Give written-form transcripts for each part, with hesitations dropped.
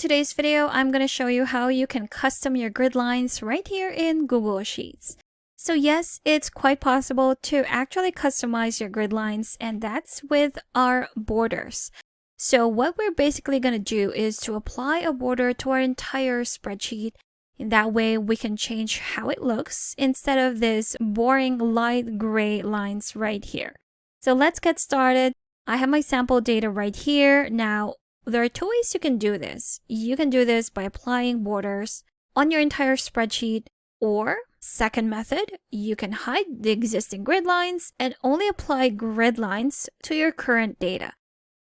today's video, I'm going to show you how you can custom your grid lines right here in Google Sheets. So yes, it's quite possible to actually customize your grid lines, and that's with our borders. So what we're basically going to do is to apply a border to our entire spreadsheet. In that way, we can change how it looks instead of this boring light gray lines right here. So let's get started. I have my sample data right here. Now, there are two ways you can do this. You can do this by applying borders on your entire spreadsheet, or second method, you can hide the existing grid lines and only apply grid lines to your current data.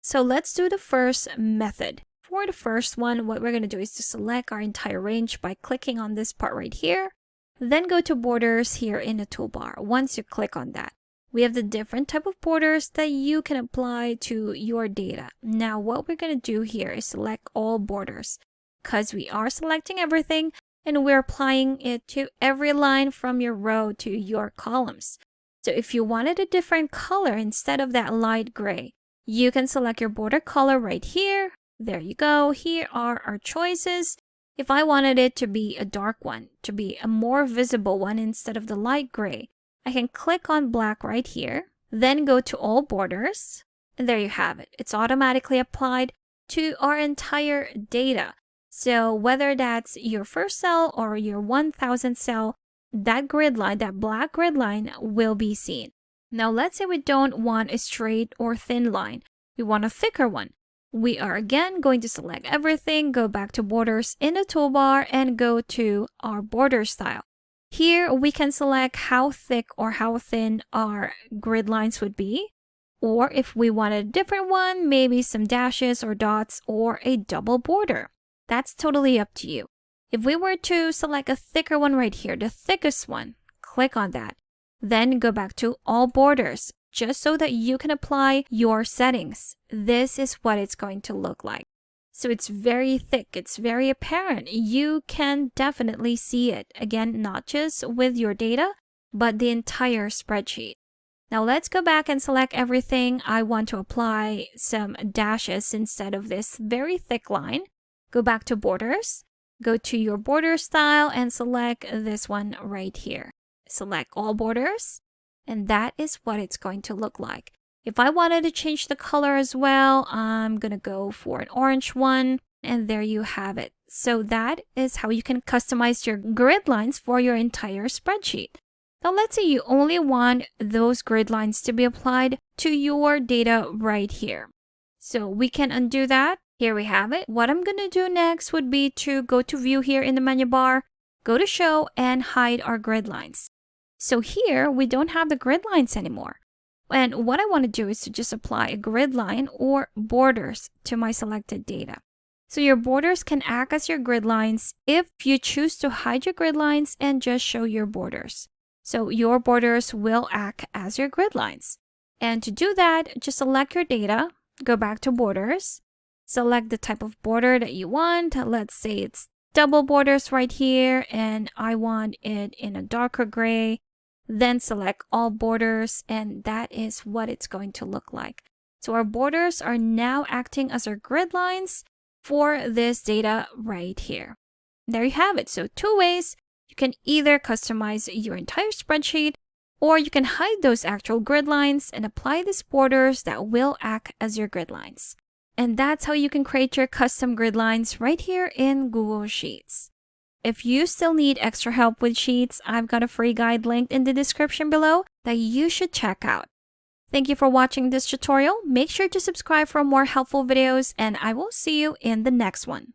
So let's do the first method. For the first one, what we're going to do is to select our entire range by clicking on this part right here, then go to borders here in the toolbar. Once you click on that, we have the different type of borders that you can apply to your data. Now, what we're going to do here is select all borders because we are selecting everything and we're applying it to every line from your row to your columns. So if you wanted a different color instead of that light gray, you can select your border color right here. There you go. Here are our choices. If I wanted it to be a dark one, to be a more visible one instead of the light gray, I can click on black right here, then go to all borders, and there you have it. It's automatically applied to our entire data. So whether that's your first cell or your 1000 cell, that grid line, that black grid line will be seen. Now let's say we don't want a straight or thin line. We want a thicker one. We are again going to select everything, go back to borders in the toolbar and go to our border style. Here we can select how thick or how thin our grid lines would be, or if we wanted a different one, maybe some dashes or dots or a double border. That's totally up to you. If we were to select a thicker one right here, the thickest one, click on that. Then go back to all borders, just so that you can apply your settings. This is what it's going to look like. So it's very thick, it's very apparent. You can definitely see it. Again, not just with your data, but the entire spreadsheet. Now let's go back and select everything. I want to apply some dashes instead of this very thick line. Go back to borders, go to your border style and select this one right here. Select all borders, and that is what it's going to look like. If I wanted to change the color as well, I'm going to go for an orange one, and there you have it. So that is how you can customize your grid lines for your entire spreadsheet. Now let's say you only want those grid lines to be applied to your data right here. So we can undo that. Here we have it. What I'm going to do next would be to go to view here in the menu bar, go to show and hide our grid lines. So here we don't have the grid lines anymore. And what I want to do is to just apply a grid line or borders to my selected data. So your borders can act as your grid lines if you choose to hide your grid lines and just show your borders. So your borders will act as your grid lines. And to do that, just select your data, go back to borders, select the type of border that you want. Let's say it's double borders right here, and I want it in a darker gray. Then select all borders, and that is what it's going to look like. So our borders are now acting as our grid lines for this data right here. There you have it. So two ways. You can either customize your entire spreadsheet, or you can hide those actual grid lines and apply these borders that will act as your grid lines. And that's how you can create your custom grid lines right here in Google Sheets. If you still need extra help with Sheets, I've got a free guide linked in the description below that you should check out. Thank you for watching this tutorial. Make sure to subscribe for more helpful videos, and I will see you in the next one.